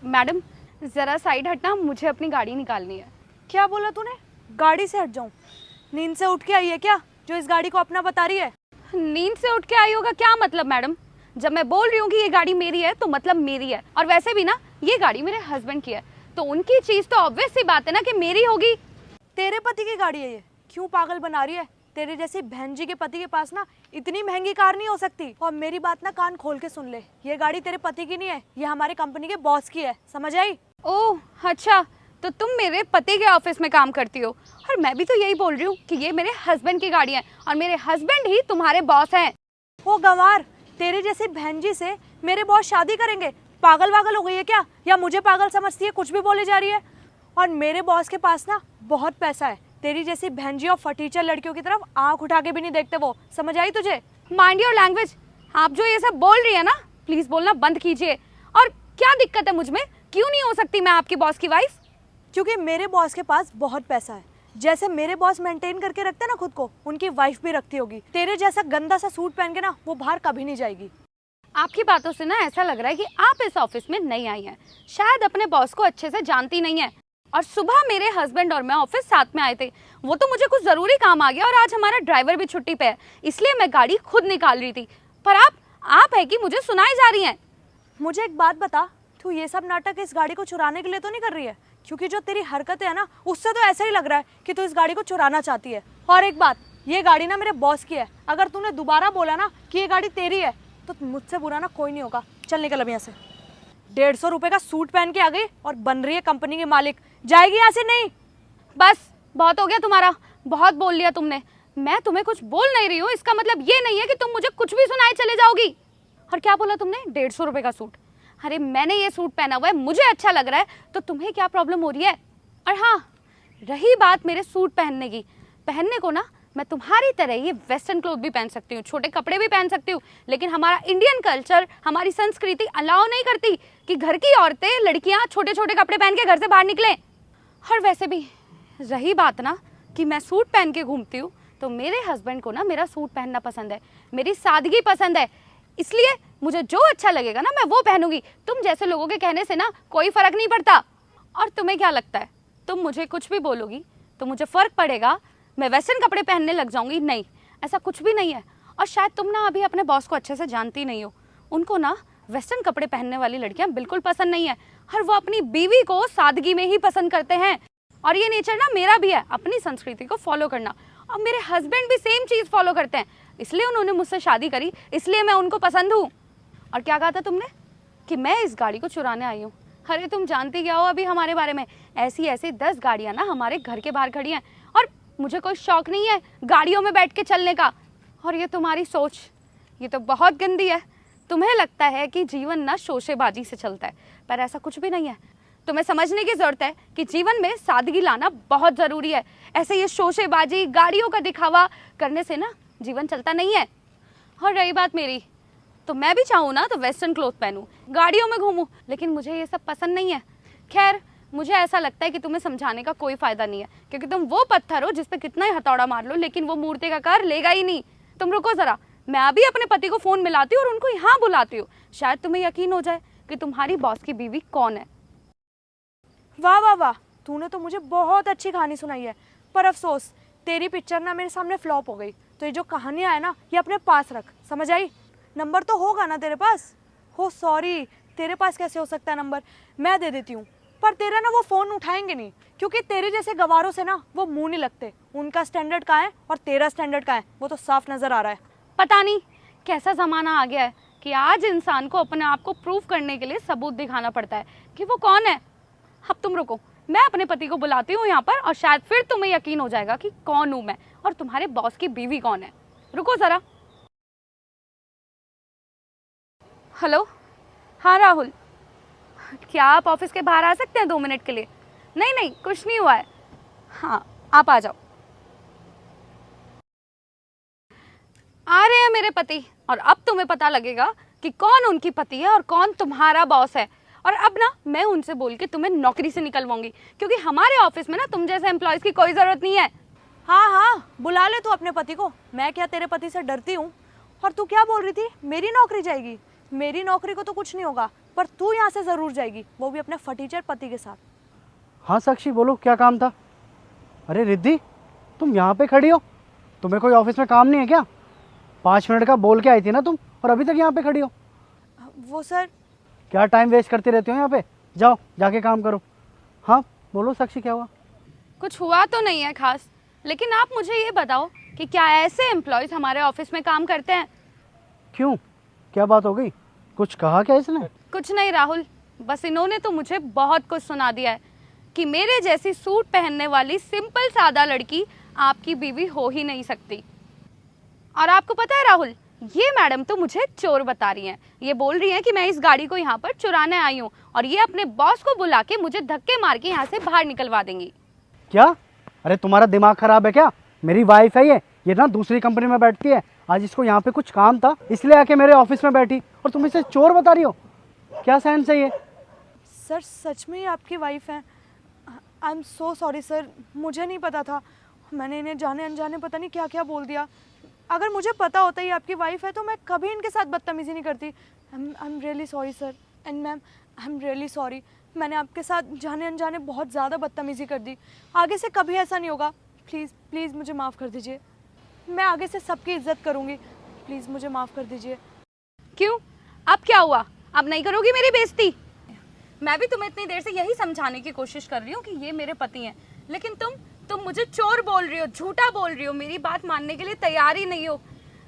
Madam ज़रा side हटना, मुझे अपनी गाड़ी निकालनी है। क्या बोला तूने? गाड़ी से हट जाऊं? नींद से उठ के आई है क्या जो इस गाड़ी को अपना बता रही है? नींद से उठ के आई होगा क्या मतलब मैडम? जब मैं बोल रही हूँ कि ये गाड़ी मेरी है तो मतलब मेरी है। और वैसे भी ना, ये गाड़ी मेरे हस्बैंड की है, तो उनकी चीज़ तो ऑब्वियस सी बात है ना कि मेरी होगी। तेरे पति की गाड़ी है ये, क्यों पागल बना रही है? तेरे जैसी बहन जी के पति के पास ना इतनी महंगी कार नहीं हो सकती। और मेरी बात ना कान खोल के सुन ले, ये गाड़ी तेरे पति की नहीं है, ये हमारे कंपनी के बॉस की है, समझ आई? ओह अच्छा, तो तुम मेरे पति के ऑफिस में काम करती हो, और मैं भी तो यही बोल रही हूँ कि ये मेरे हस्बैंड की गाड़ी है और मेरे हस्बैंड ही तुम्हारे बॉस हैं। ओ गंवार, तेरे जैसी बहन जी से मेरे बॉस शादी करेंगे? पागल वागल हो गई है क्या, या मुझे पागल समझती है, कुछ भी बोली जा रही है? और मेरे बॉस के पास ना बहुत पैसा है, तेरी जैसी बहन जी और फटीचर लड़कियों की तरफ आंख उठा के भी नहीं देखते वो, समझ आई तुझे? Mind your language. आप जो ये सब बोल रही है ना, प्लीज बोलना बंद कीजिए। और क्या दिक्कत है मुझ में? क्यों नहीं हो सकती मैं आपकी बॉस की वाइफ? क्योंकि मेरे बॉस के पास बहुत पैसा है। जैसे मेरे बॉस मेंटेन करके रखते हैं ना खुद को, उनकी वाइफ भी रखती होगी। तेरे जैसा गंदा सा सूट पहन के ना वो बाहर कभी नहीं जाएगी। आपकी बातों से ना ऐसा लग रहा है कि आप इस ऑफिस में नई आई हैं, शायद अपने बॉस को अच्छे से जानती नहीं है। और सुबह मेरे हस्बैंड और मैं ऑफिस साथ में आए थे, वो तो मुझे कुछ जरूरी काम आ गया और आज हमारा ड्राइवर भी छुट्टी पे है, इसलिए मैं गाड़ी खुद निकाल रही थी। पर आप है कि मुझे सुनाई जा रही हैं। मुझे एक बात बता, तू ये सब नाटक इस गाड़ी को चुराने के लिए तो नहीं कर रही है? क्योंकि जो तेरी हरकतें है ना, उससे तो ऐसा ही लग रहा है कि तू इस गाड़ी को चुराना चाहती है। और एक बात, ये गाड़ी ना मेरे बॉस की है, अगर तूने दोबारा बोला ना कि ये गाड़ी तेरी है तो मुझसे बुरा ना कोई नहीं होगा। चल निकल अब यहाँ से। 150 रुपए का सूट पहन के आ गई और बन रही है कंपनी की मालिक, जाएगी यहाँ से नहीं? बस बहुत हो गया तुम्हारा, बहुत बोल लिया तुमने। मैं तुम्हें कुछ बोल नहीं रही हूँ, इसका मतलब ये नहीं है कि तुम मुझे कुछ भी सुनाए चले जाओगी। और क्या बोला तुमने? 150 रुपए का सूट? अरे मैंने ये सूट पहना हुआ है, मुझे अच्छा लग रहा है, तो तुम्हें क्या प्रॉब्लम हो रही है? और हाँ, रही बात मेरे सूट पहनने की, पहनने को ना मैं तुम्हारी तरह ही वेस्टर्न क्लोथ भी पहन सकती हूँ, छोटे कपड़े भी पहन सकती हूँ, लेकिन हमारा इंडियन कल्चर, हमारी संस्कृति अलाउ नहीं करती कि घर की औरतें, लड़कियाँ छोटे छोटे कपड़े पहन के घर से बाहर निकलें। और वैसे भी रही बात ना कि मैं सूट पहन के घूमती हूँ, तो मेरे हस्बैंड को ना मेरा सूट पहनना पसंद है, मेरी सादगी पसंद है, इसलिए मुझे जो अच्छा लगेगा ना मैं वो पहनूंगी। तुम जैसे लोगों के कहने से ना कोई फर्क नहीं पड़ता। और तुम्हें क्या लगता है, तुम मुझे कुछ भी बोलोगी तो मुझे फर्क पड़ेगा, मैं वेस्टर्न कपड़े पहनने लग जाऊंगी? नहीं, ऐसा कुछ भी नहीं है। और शायद तुम ना अभी अपने बॉस को अच्छे से जानती नहीं हो, उनको ना वेस्टर्न कपड़े पहनने वाली लड़कियां बिल्कुल पसंद नहीं है, और वो अपनी बीवी को सादगी में ही पसंद करते हैं। और ये नेचर ना मेरा भी है, अपनी संस्कृति को फॉलो करना, और मेरे हस्बैंड भी सेम चीज़ फॉलो करते हैं, इसलिए उन्होंने मुझसे शादी करी, इसलिए मैं उनको पसंद हूँ। और क्या कहा था तुमने? कि मैं इस गाड़ी को चुराने आई हूँ? अरे तुम जानती क्या हो अभी हमारे बारे में? ऐसी ऐसी 10 गाड़ियाँ ना हमारे घर के बाहर खड़ी हैं, और मुझे कोई शौक नहीं है गाड़ियों में बैठ के चलने का। और ये तुम्हारी सोच, ये तो बहुत गंदी है। तुम्हें लगता है कि जीवन ना शोशेबाजी से चलता है, पर ऐसा कुछ भी नहीं है। तुम्हें समझने की ज़रूरत है कि जीवन में सादगी लाना बहुत ज़रूरी है। ऐसे ये शोशेबाजी, गाड़ियों का दिखावा करने से ना जीवन चलता नहीं है। और रही बात मेरी, तो मैं भी चाहूँ ना तो वेस्टर्न क्लोथ पहनूँ, गाड़ियों में घूमूँ, लेकिन मुझे ये सब पसंद नहीं है। खैर, मुझे ऐसा लगता है कि तुम्हें समझाने का कोई फ़ायदा नहीं है, क्योंकि तुम वो पत्थर हो जिस पे कितना ही हथौड़ा मार लो, लेकिन वो मूर्ति का आकार लेगा ही नहीं। तुम रुको ज़रा, मैं अभी अपने पति को फ़ोन मिलाती हूँ और उनको यहाँ बुलाती हूँ, शायद तुम्हें यकीन हो जाए कि तुम्हारी बॉस की बीवी कौन है। वाह वाह वाह, तूने तो मुझे बहुत अच्छी कहानी सुनाई है, पर अफसोस तेरी पिक्चर ना मेरे सामने फ्लॉप हो गई। तो ये जो कहानियाँ है ना, ये अपने पास रख, समझ आई? नंबर तो होगा ना तेरे पास? हो सॉरी, तेरे पास कैसे हो सकता है नंबर? मैं दे देती हूँ, पर तेरा ना वो फ़ोन उठाएंगे नहीं, क्योंकि तेरे जैसे गवारों से ना वो मुंह नहीं लगते। उनका स्टैंडर्ड कहाँ है और तेरा स्टैंडर्ड कहाँ है, वो तो साफ नज़र आ रहा है। पता नहीं कैसा ज़माना आ गया है कि आज इंसान को अपने आप को प्रूव करने के लिए सबूत दिखाना पड़ता है कि वो कौन है। अब तुम रुको, मैं अपने पति को बुलाती हूँ यहाँ पर, और शायद फिर तुम्हें यकीन हो जाएगा कि कौन हूँ मैं और तुम्हारे बॉस की बीवी कौन है। रुको ज़रा। हेलो, हाँ राहुल, क्या आप ऑफिस के बाहर आ सकते हैं 2 मिनट के लिए? नहीं नहीं, कुछ नहीं हुआ है। हाँ, आप आ जाओ। आ रहे हैं मेरे पति, और अब तुम्हें पता लगेगा कि कौन उनकी पति है और कौन तुम्हारा बॉस है। और अब ना मैं उनसे बोल के तुम्हें नौकरी से निकलवाऊंगी, क्योंकि हमारे ऑफिस में ना तुम जैसे एम्प्लॉयज़ की कोई ज़रूरत नहीं है। हाँ हाँ, बुला ले तू अपने पति को, मैं क्या तेरे पति से डरती हूँ? और तू क्या बोल रही थी, मेरी नौकरी जाएगी? मेरी नौकरी को तो कुछ नहीं होगा, पर तू यहाँ से ज़रूर जाएगी, वो भी अपने फटीचर पति के साथ। हाँ साक्षी बोलो, क्या काम था? अरे रिद्धि, तुम यहाँ पे खड़ी हो? तुम्हें कोई ऑफिस में काम नहीं है क्या? 5 मिनट का बोल के आई थी ना तुम, और अभी तक यहाँ पे खड़ी हो? वो सर, क्या टाइम वेस्ट करती रहती हो यहाँ पे? जाओ जाके काम करो। हाँ बोलो साक्षी, क्या हुआ? कुछ हुआ तो नहीं है खास, लेकिन आप मुझे ये बताओ कि क्या ऐसे एम्प्लॉयज़ हमारे ऑफिस में काम करते हैं? क्यों, क्या बात हो गई? कुछ कहा क्या इसने? कुछ नहीं राहुल, बस इन्होंने तो मुझे बहुत कुछ सुना दिया है कि मेरे जैसी सूट पहनने वाली सिंपल सादा लड़की आपकी बीवी हो ही नहीं सकती। और आपको पता है राहुल, ये मैडम तो मुझे चोर बता रही हैं। ये बोल रही हैं कि मैं इस गाड़ी को यहाँ पर चुराने आई हूँ और ये अपने बॉस को बुला के मुझे धक्के मार के यहाँ से बाहर निकलवा देंगी। क्या? अरे तुम्हारा दिमाग खराब है क्या? मेरी वाइफ है ये ना दूसरी कंपनी में बैठती है। आज इसको यहाँ पे कुछ काम था इसलिए आके मेरे ऑफिस में बैठी, और तुम इसे चोर बता रही हो? क्या सेंस है ये? सर सच में ही आपकी वाइफ हैं? I am so sorry sir, मुझे नहीं पता था। मैंने इन्हें जाने अनजाने पता नहीं क्या क्या बोल दिया। अगर मुझे पता होता ही आपकी वाइफ है तो मैं कभी इनके साथ बदतमीज़ी नहीं करती। I am really sorry sir, and ma'am I am really sorry. मैंने आपके साथ जाने अनजाने बहुत ज़्यादा बदतमीज़ी कर दी। आगे से कभी ऐसा नहीं होगा। प्लीज़ प्लीज़ मुझे माफ़ कर दीजिए। मैं आगे से सबकी इज्जत करूँगी। प्लीज़ मुझे माफ़ कर दीजिए। क्यों, अब क्या हुआ? अब नहीं करोगी मेरी बेइज्जती? मैं भी तुम्हें इतनी देर से यही समझाने की कोशिश कर रही हूँ कि ये मेरे पति हैं, लेकिन तुम मुझे चोर बोल रही हो, झूठा बोल रही हो, मेरी बात मानने के लिए तैयार ही नहीं हो।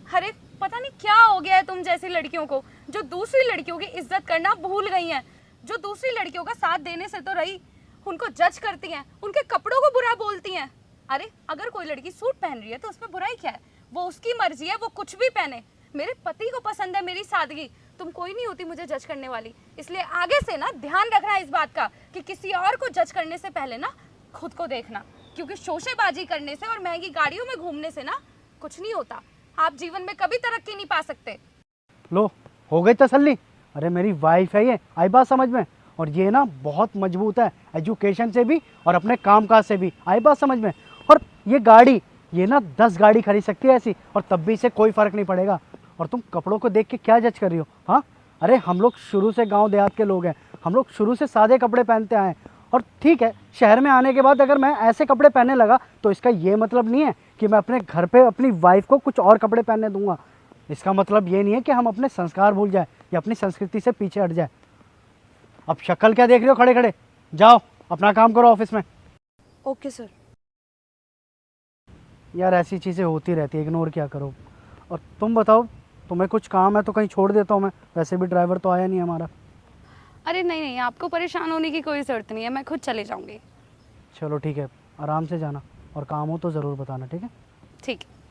अरे पता नहीं क्या हो गया है तुम जैसी लड़कियों को, जो दूसरी लड़कियों की इज्जत करना भूल गई हैं, जो दूसरी लड़कियों का साथ देने से तो रही, उनको जज करती हैं, उनके कपड़ों को बुरा बोलती हैं। अरे अगर कोई लड़की सूट पहन रही है तो उसमें बुराई क्या है? वो उसकी मर्जी है, वो कुछ भी पहने। मेरे पति को पसंद है मेरी सादगी। तुम कोई नहीं होती मुझे जज करने वाली, इसलिए आगे से ना ध्यान रखना इस बात का कि किसी और को जज करने से पहले ना खुद को देखना, क्योंकि शोशेबाजी करने से और महंगी गाड़ियों में घूमने से ना कुछ नहीं होता। आप जीवन में कभी तरक्की नहीं पा सकते। लो, हो गई तसल्ली? अरे मेरी वाइफ है ये, आई बात समझ में? और ये ना बहुत मजबूत है, एजुकेशन से भी और अपने काम काज से भी, आई बात समझ में? और ये गाड़ी, ये ना 10 गाड़ी खरीद सकती है ऐसी, और तब भी इसे कोई फ़र्क नहीं पड़ेगा। और तुम कपड़ों को देख के क्या जज कर रही हो? हाँ, अरे हम लोग शुरू से गांव देहात के लोग हैं, हम लोग शुरू से सादे कपड़े पहनते आए हैं। और ठीक है, शहर में आने के बाद अगर मैं ऐसे कपड़े पहनने लगा तो इसका ये मतलब नहीं है कि मैं अपने घर पे अपनी वाइफ को कुछ और कपड़े पहनने दूंगा। इसका मतलब ये नहीं है कि हम अपने संस्कार भूल जाए या अपनी संस्कृति से पीछे हट जाए। अब शक्ल क्या देख रहे हो खड़े खड़े? जाओ अपना काम करो ऑफिस में। Okay sir. यार ऐसी चीज़ें होती रहती है, इग्नोर क्या करो। और तुम बताओ, तुम्हें कुछ काम है तो कहीं छोड़ देता हूँ मैं, वैसे भी ड्राइवर तो आया नहीं हमारा। अरे नहीं, आपको परेशान होने की कोई ज़रूरत नहीं है, मैं खुद चले जाऊँगी। चलो ठीक है, आराम से जाना, और काम हो तो ज़रूर बताना, ठीक है? ठीक है।